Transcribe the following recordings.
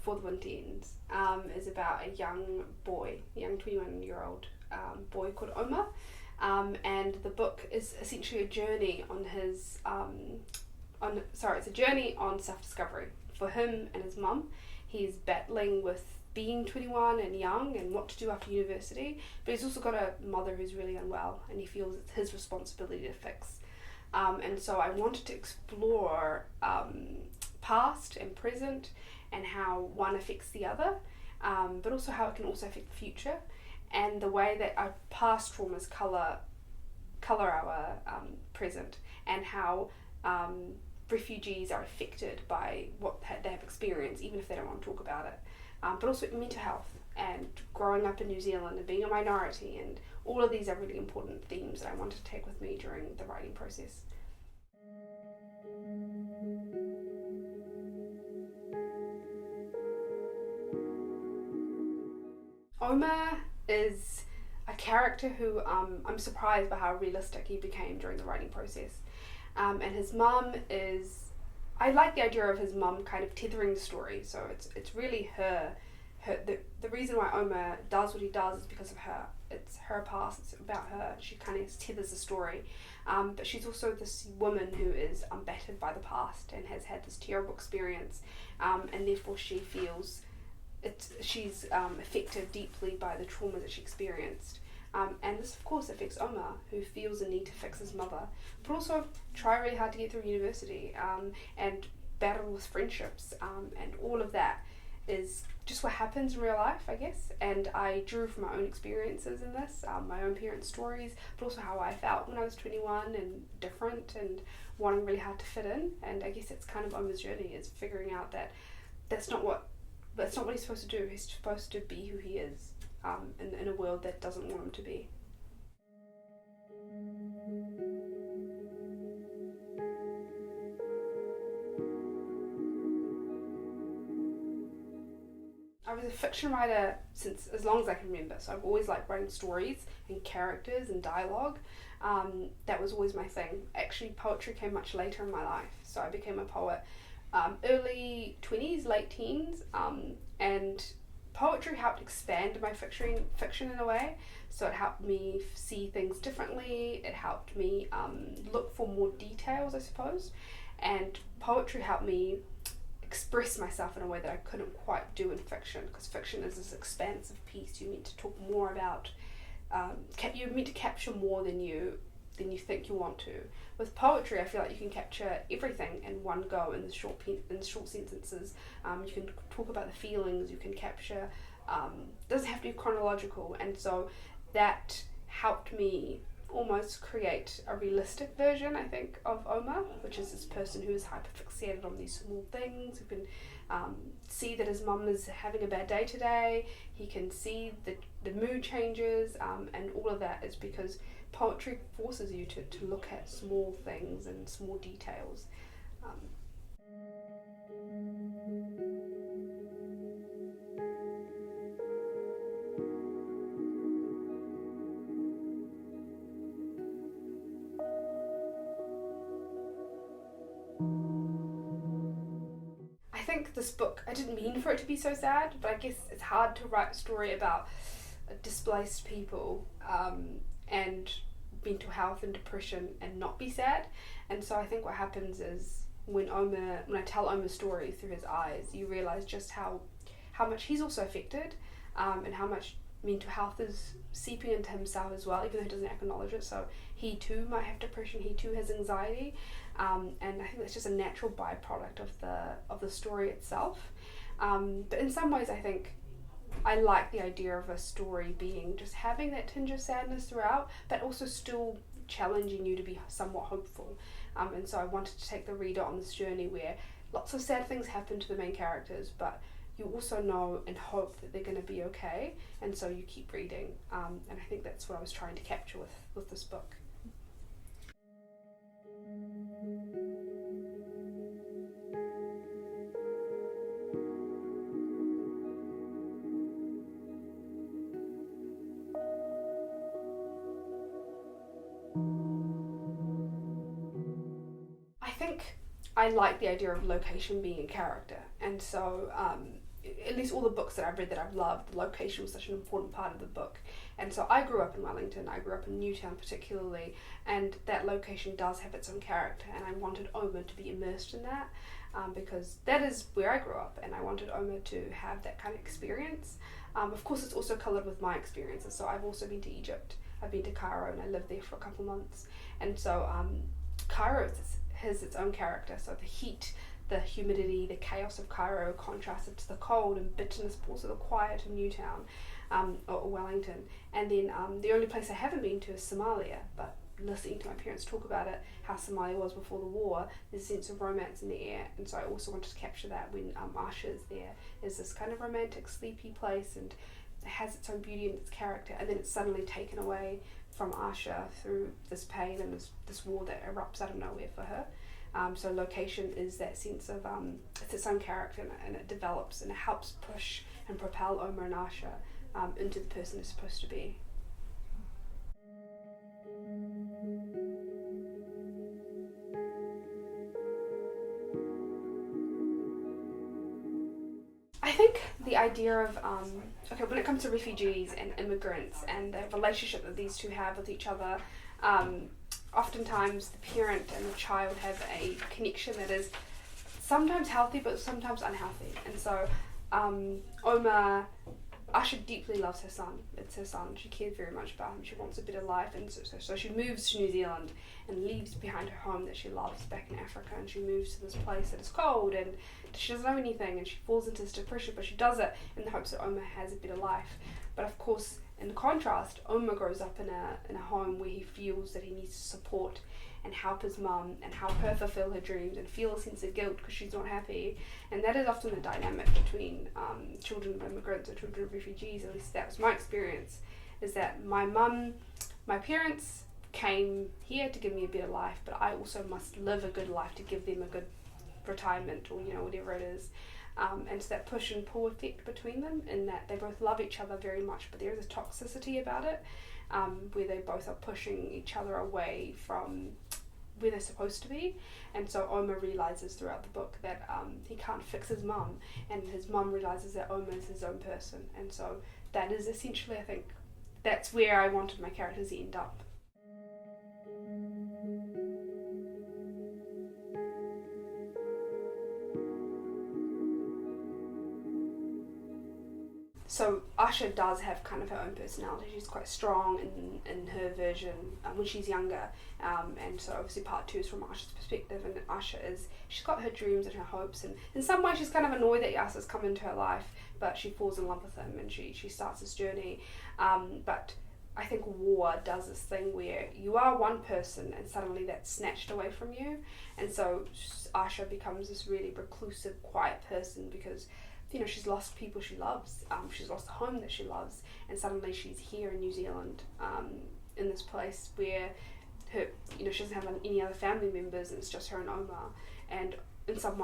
Before the Winter Ends is about a young 21-year-old boy called Omar, and the book is essentially a journey on his it's a journey on self-discovery for him and his mum. He's battling with being 21 and young and what to do after university, but he's also got a mother who's really unwell and he feels it's his responsibility to fix. And so I wanted to explore past and present and how one affects the other, but also how it can also affect the future, and the way that our past traumas colour our present, and how refugees are affected by what they have experienced, even if they don't want to talk about it. But also mental health and growing up in New Zealand and being a minority, and all of these are really important themes that I wanted to take with me during the writing process. Omar is a character who I'm surprised by how realistic he became during the writing process. And his mum is, I like the idea of his mum kind of tethering the story, so it's really the reason why Omar does what he does is because of her. It's her past, it's about her, she kind of tethers the story. But she's also this woman who is unbattered by the past and has had this terrible experience, and therefore she feels she's affected deeply by the trauma that she experienced. And this of course affects Omar, who feels a need to fix his mother, but also try really hard to get through university, and battle with friendships, and all of that is just what happens in real life, I guess. And I drew from my own experiences in this, my own parents' stories, but also how I felt when I was 21 and different and wanting really hard to fit in. And I guess it's kind of Omar's journey, is figuring out that that's not what he's supposed to do. He's supposed to be who he is, in a world that doesn't want him to be. I was a fiction writer since as long as I can remember, so I've always liked writing stories and characters and dialogue. That was always my thing. Actually, poetry came much later in my life, so I became a poet early 20s, late teens, and poetry helped expand my fiction in a way. So it helped me see things differently, it helped me look for more details, I suppose, and poetry helped me express myself in a way that I couldn't quite do in fiction, because fiction is this expansive piece. You need to talk more about, you're meant to capture more than you think you want to. With poetry, I feel like you can capture everything in one go in the short sentences. You can talk about the feelings, you can capture, it doesn't have to be chronological, and so that helped me almost create a realistic version, I think, of Omar, which is this person who is hyperfixated on these small things, who can see that his mum is having a bad day today, he can see the mood changes, and all of that is because poetry forces you to look at small things and small details. I think this book, I didn't mean for it to be so sad, but I guess it's hard to write a story about displaced people and mental health and depression and not be sad. And so I think what happens is when I tell Omar's story through his eyes, you realise just how much he's also affected, and how much mental health is seeping into himself as well, even though he doesn't acknowledge it. So he too might have depression, he too has anxiety, and I think that's just a natural byproduct of the story itself. But in some ways I think I like the idea of a story being just having that tinge of sadness throughout, but also still challenging you to be somewhat hopeful. And so I wanted to take the reader on this journey where lots of sad things happen to the main characters, but you also know and hope that they're going to be okay, and so you keep reading. And I think that's what I was trying to capture with this book. I think I like the idea of location being a character, and so at least all the books that I've read that I've loved, the location was such an important part of the book. And so I grew up in Wellington, I grew up in Newtown particularly, and that location does have its own character, and I wanted Oma to be immersed in that, because that is where I grew up, and I wanted Oma to have that kind of experience. Of course, it's also coloured with my experiences, so I've also been to Egypt, I've been to Cairo, and I lived there for a couple months, and so Cairo has its own character, so the heat, the humidity, the chaos of Cairo contrasted to the cold and bitterness, but also the quiet of Newtown, or Wellington. And then the only place I haven't been to is Somalia, but listening to my parents talk about it, how Somalia was before the war, there's a sense of romance in the air, and so I also wanted to capture that when Asha is there. Is this kind of romantic, sleepy place, and it has its own beauty and its character, and then it's suddenly taken away from Asha through this pain and this war that erupts out of nowhere for her. So location is that sense of, it's its own character, and it develops and it helps push and propel Oma and Asha into the person they're supposed to be. I think the idea of, when it comes to refugees and immigrants and the relationship that these two have with each other, oftentimes the parent and the child have a connection that is sometimes healthy but sometimes unhealthy. And so Asha deeply loves her son. It's her son. She cares very much about him. She wants a better life, and so she moves to New Zealand and leaves behind her home that she loves back in Africa, and she moves to this place that is cold and she doesn't know anything, and she falls into this depression, but she does it in the hopes that Oma has a better life. But of course, in contrast, Oma grows up in a home where he feels that he needs to support and help his mum and help her fulfill her dreams and feel a sense of guilt because she's not happy. And that is often the dynamic between children of immigrants or children of refugees. At least that was my experience, is that my parents came here to give me a better life, but I also must live a good life to give them a good retirement, or whatever it is. And it's that push and pull effect between them, in that they both love each other very much, but there is a toxicity about it, where they both are pushing each other away from where they're supposed to be. And so Oma realizes throughout the book that he can't fix his mum, and his mum realizes that Oma is his own person. And so that is essentially, I think, that's where I wanted my characters to end up. So Asha does have kind of her own personality. She's quite strong in her version when she's younger, and so obviously part 2 is from Asha's perspective, and she's got her dreams and her hopes, and in some way she's kind of annoyed that Yasa's come into her life, but she falls in love with him and she starts this journey. But I think war does this thing where you are one person and suddenly that's snatched away from you, and so Asha becomes this really reclusive, quiet person because she's lost people she loves, she's lost the home that she loves, and suddenly she's here in New Zealand, in this place where she doesn't have any other family members, and it's just her and Oma, and in some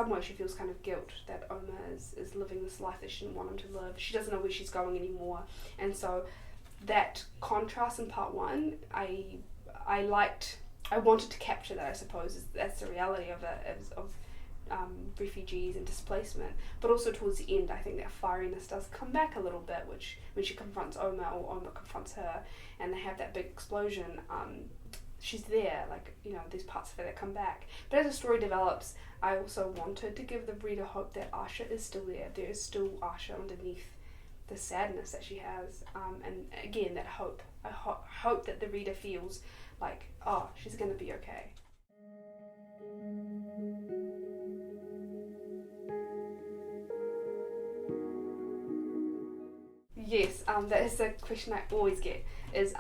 way she feels kind of guilt that Oma is living this life that she didn't want him to live. She doesn't know where she's going anymore, and so that contrast in part 1, I wanted to capture that, I suppose. That's the reality of it, of refugees and displacement, but also towards the end I think that fieriness does come back a little bit, which when she confronts Oma, or Oma confronts her, and they have that big explosion, she's there, these parts of it that come back. But as the story develops, I also wanted to give the reader hope that Asha is still there. There is still Asha underneath the sadness that she has, and again, that hope. I hope that the reader feels like, oh, she's going to be okay. Yes, that is the question I always get, is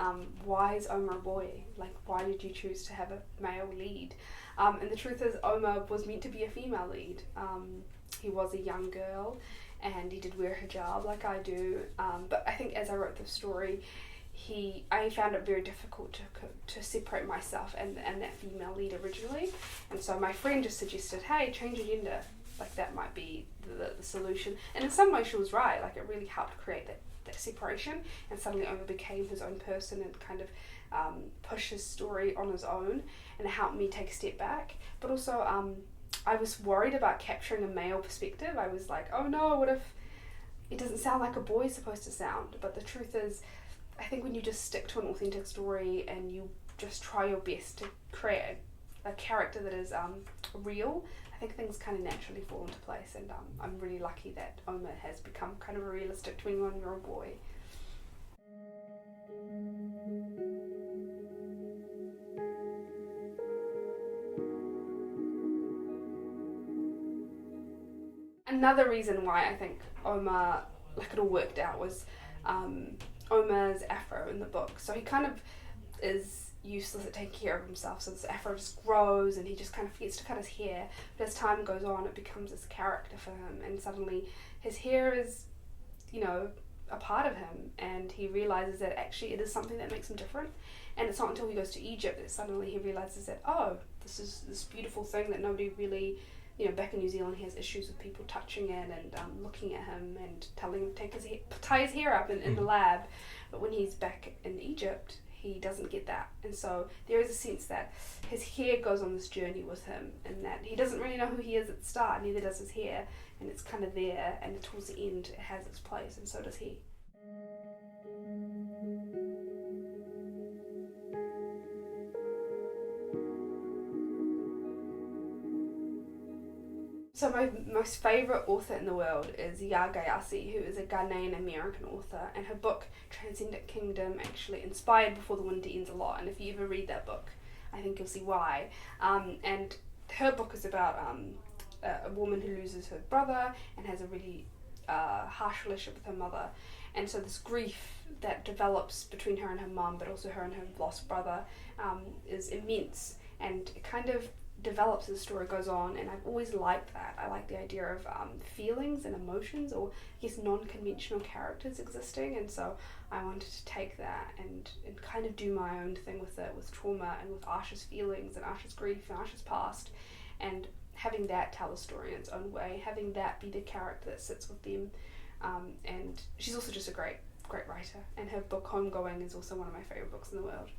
why is Oma a boy? Why did you choose to have a male lead? And the truth is, Oma was meant to be a female lead. He was a young girl, and he did wear hijab like I do, but I think as I wrote the story, I found it very difficult to separate myself and that female lead originally, and so my friend just suggested, hey, change your gender, that might be the solution. And in some way she was right, it really helped create that separation, and suddenly Oma became his own person and kind of pushed his story on his own, and it helped me take a step back. But also I was worried about capturing a male perspective. I was like, oh no, what if doesn't sound like a boy's supposed to sound, but the truth is, I think when you just stick to an authentic story and you just try your best to create a character that is real, I think things kind of naturally fall into place, and I'm really lucky that Oma has become kind of a realistic 21-year-old boy. Another reason why I think Oma, like it all worked out, was Oma's afro in the book. So he kind of is useless at taking care of himself, so this afro just grows and he just kind of forgets to cut his hair. But as time goes on, it becomes this character for him, and suddenly his hair is, a part of him, and he realizes that actually it is something that makes him different. And it's not until he goes to Egypt that suddenly he realizes that, oh, this is this beautiful thing that nobody really, back in New Zealand he has issues with people touching it and looking at him and telling him to tie his hair up in the lab. But when he's back in Egypt, he doesn't get that, and so there is a sense that his hair goes on this journey with him, and that he doesn't really know who he is at the start, neither does his hair, and it's kind of there, and towards the end it has its place, and so does he. So my most favourite author in the world is Yagayasi, who is a Ghanaian American author, and her book Transcendent Kingdom actually inspired Before the Winter Ends a lot, and if you ever read that book, I think you'll see why. And her book is about a woman who loses her brother and has a really harsh relationship with her mother, and so this grief that develops between her and her mum, but also her and her lost brother, is immense, and it kind of develops as the story goes on, and I've always liked that. I like the idea of feelings and emotions, or I guess non-conventional characters existing, and so I wanted to take that and kind of do my own thing with it, with trauma and with Asha's feelings and Asha's grief and Asha's past, and having that tell a story in its own way, having that be the character that sits with them, and she's also just a great writer, and her book Homegoing is also one of my favourite books in the world.